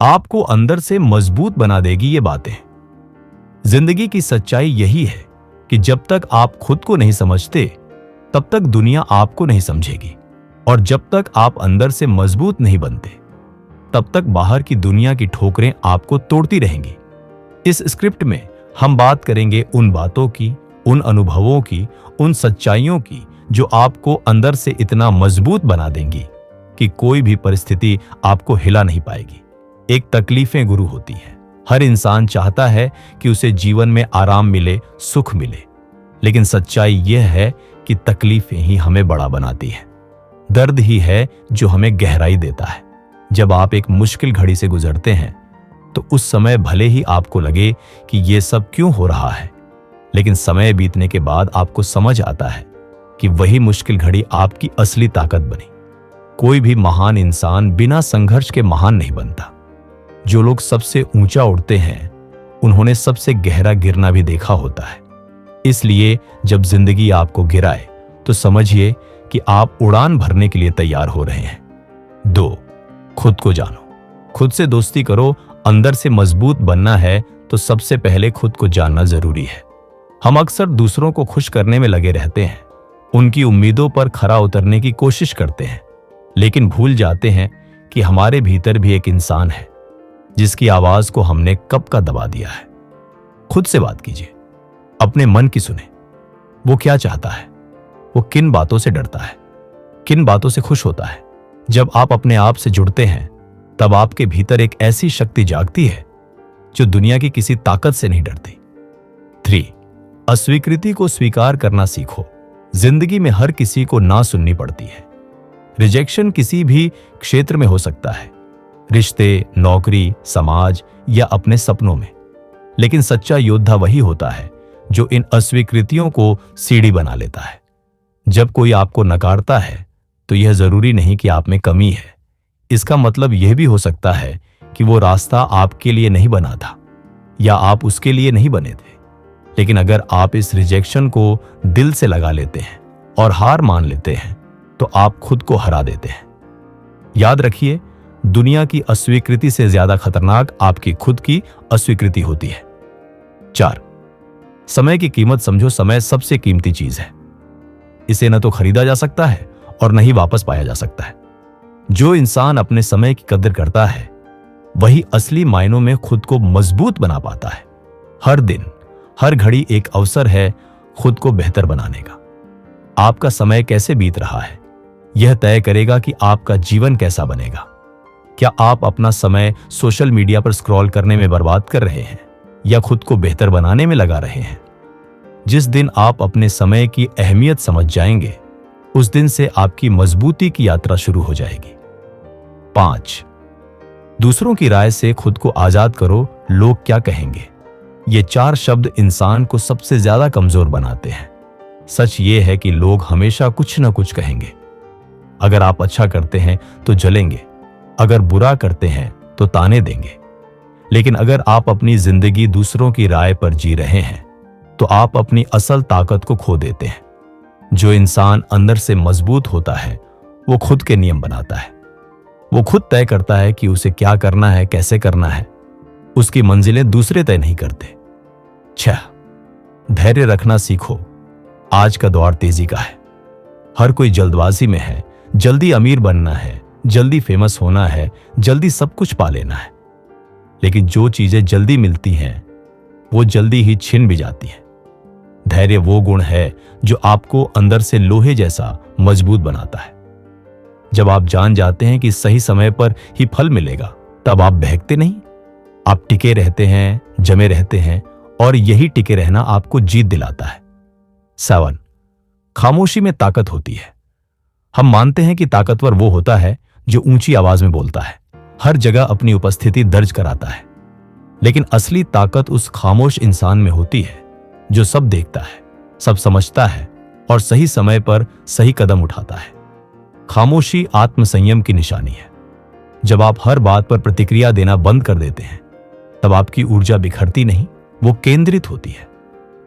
आपको अंदर से मजबूत बना देगी ये बातें। जिंदगी की सच्चाई यही है कि जब तक आप खुद को नहीं समझते तब तक दुनिया आपको नहीं समझेगी, और जब तक आप अंदर से मजबूत नहीं बनते तब तक बाहर की दुनिया की ठोकरें आपको तोड़ती रहेंगी। इस स्क्रिप्ट में हम बात करेंगे उन बातों की, उन अनुभवों की, उन सच्चाइयों की जो आपको अंदर से इतना मजबूत बना देंगी कि कोई भी परिस्थिति आपको हिला नहीं पाएगी। एक तकलीफें गुरु होती है। हर इंसान चाहता है कि उसे जीवन में आराम मिले, सुख मिले, लेकिन सच्चाई यह है कि तकलीफें ही हमें बड़ा बनाती है। दर्द ही है जो हमें गहराई देता है। जब आप एक मुश्किल घड़ी से गुजरते हैं तो उस समय भले ही आपको लगे कि यह सब क्यों हो रहा है, लेकिन समय बीतने के बाद आपको समझ आता है कि वही मुश्किल घड़ी आपकी असली ताकत बनी। कोई भी महान इंसान बिना संघर्ष के महान नहीं बनता। जो लोग सबसे ऊंचा उड़ते हैं उन्होंने सबसे गहरा गिरना भी देखा होता है। इसलिए जब जिंदगी आपको गिराए तो समझिए कि आप उड़ान भरने के लिए तैयार हो रहे हैं। 2. खुद को जानो। खुद से दोस्ती करो। अंदर से मजबूत बनना है तो सबसे पहले खुद को जानना जरूरी है। हम अक्सर दूसरों को खुश करने में लगे रहते हैं, उनकी उम्मीदों पर खरा उतरने की कोशिश करते हैं, लेकिन भूल जाते हैं कि हमारे भीतर भी एक इंसान है जिसकी आवाज को हमने कब का दबा दिया है। खुद से बात कीजिए, अपने मन की सुने। वो क्या चाहता है, वो किन बातों से डरता है, किन बातों से खुश होता है। जब आप अपने आप से जुड़ते हैं तब आपके भीतर एक ऐसी शक्ति जागती है जो दुनिया की किसी ताकत से नहीं डरती। 3. अस्वीकृति को स्वीकार करना सीखो। जिंदगी में हर किसी को ना सुननी पड़ती है। रिजेक्शन किसी भी क्षेत्र में हो सकता है, रिश्ते, नौकरी, समाज या अपने सपनों में। लेकिन सच्चा योद्धा वही होता है जो इन अस्वीकृतियों को सीढ़ी बना लेता है। जब कोई आपको नकारता है तो यह जरूरी नहीं कि आप में कमी है। इसका मतलब यह भी हो सकता है कि वो रास्ता आपके लिए नहीं बना था या आप उसके लिए नहीं बने थे। लेकिन अगर आप इस रिजेक्शन को दिल से लगा लेते हैं और हार मान लेते हैं तो आप खुद को हरा देते हैं। याद रखिए, दुनिया की अस्वीकृति से ज्यादा खतरनाक आपकी खुद की अस्वीकृति होती है। 4. समय की कीमत समझो। समय सबसे कीमती चीज है। इसे न तो खरीदा जा सकता है और न ही वापस पाया जा सकता है। जो इंसान अपने समय की कदर करता है वही असली मायनों में खुद को मजबूत बना पाता है। हर दिन, हर घड़ी एक अवसर है खुद को बेहतर बनाने का। आपका समय कैसे बीत रहा है यह तय करेगा कि आपका जीवन कैसा बनेगा। क्या आप अपना समय सोशल मीडिया पर स्क्रॉल करने में बर्बाद कर रहे हैं या खुद को बेहतर बनाने में लगा रहे हैं? जिस दिन आप अपने समय की अहमियत समझ जाएंगे उस दिन से आपकी मजबूती की यात्रा शुरू हो जाएगी। 5. दूसरों की राय से खुद को आजाद करो। लोग क्या कहेंगे, ये 4 शब्द इंसान को सबसे ज्यादा कमजोर बनाते हैं। सच ये है कि लोग हमेशा कुछ न कुछ कहेंगे। अगर आप अच्छा करते हैं तो जलेंगे, अगर बुरा करते हैं तो ताने देंगे। लेकिन अगर आप अपनी जिंदगी दूसरों की राय पर जी रहे हैं तो आप अपनी असल ताकत को खो देते हैं। जो इंसान अंदर से मजबूत होता है वो खुद के नियम बनाता है। वो खुद तय करता है कि उसे क्या करना है, कैसे करना है। उसकी मंजिलें दूसरे तय नहीं करते। 6. धैर्य रखना सीखो। आज का दौर तेजी का है। हर कोई जल्दबाजी में है। जल्दी अमीर बनना है, जल्दी फेमस होना है, जल्दी सब कुछ पा लेना है। लेकिन जो चीजें जल्दी मिलती हैं वो जल्दी ही छिन भी जाती हैं। धैर्य वो गुण है जो आपको अंदर से लोहे जैसा मजबूत बनाता है। जब आप जान जाते हैं कि सही समय पर ही फल मिलेगा तब आप बहकते नहीं, आप टिके रहते हैं, जमे रहते हैं, और यही टिके रहना आपको जीत दिलाता है। 7. खामोशी में ताकत होती है। हम मानते हैं कि ताकतवर वो होता है जो ऊंची आवाज में बोलता है, हर जगह अपनी उपस्थिति दर्ज कराता है। लेकिन असली ताकत उस खामोश इंसान में होती है जो सब देखता है, सब समझता है और सही समय पर सही कदम उठाता है। खामोशी आत्मसंयम की निशानी है। जब आप हर बात पर प्रतिक्रिया देना बंद कर देते हैं तब आपकी ऊर्जा बिखरती नहीं, वो केंद्रित होती है,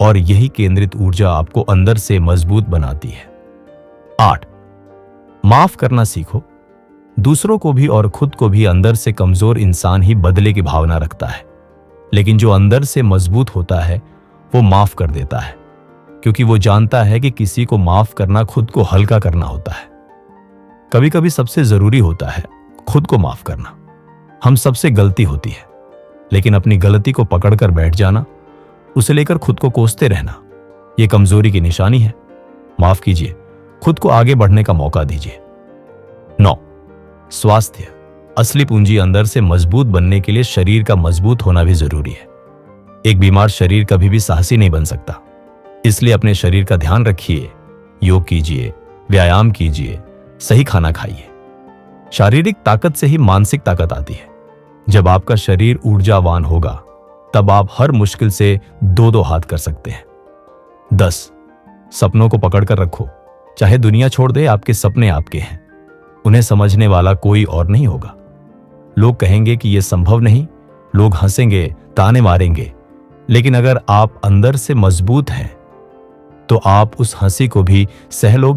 और यही केंद्रित ऊर्जा आपको अंदर से मजबूत बनाती है। 8. माफ करना सीखो। दूसरों को भी और खुद को भी अंदर से कमजोर इंसान ही बदले की भावना रखता है, लेकिन जो अंदर से मजबूत होता है वो माफ कर देता है, क्योंकि वो जानता है कि किसी को माफ करना खुद को हल्का करना होता है। कभी कभी सबसे जरूरी होता है खुद को माफ करना। हम सबसे गलती होती है, लेकिन अपनी गलती को पकड़कर बैठ जाना, उसे लेकर खुद को कोसते रहना, यह कमजोरी की निशानी है। माफ कीजिए, खुद को आगे बढ़ने का मौका दीजिए। 9. स्वास्थ्य। असली पूंजी अंदर से मजबूत बनने के लिए शरीर का मजबूत होना भी जरूरी है। एक बीमार शरीर कभी भी साहसी नहीं बन सकता, इसलिए अपने शरीर का ध्यान रखिए, योग कीजिए, व्यायाम कीजिए, सही खाना खाइए। शारीरिक ताकत से ही मानसिक ताकत आती है। जब आपका शरीर ऊर्जावान होगा तब आप हर मुश्किल से दो हाथ कर सकते हैं। 10. सपनों को पकड़कर रखो। चाहे दुनिया छोड़ दे, आपके सपने आपके हैं। उन्हें समझने वाला कोई और नहीं होगा। लोग कहेंगे कि यह संभव नहीं, लोग हंसेंगे, ताने मारेंगे, लेकिन अगर आप अंदर से मजबूत हैं तो आप उस हंसी को भी सह लोगे।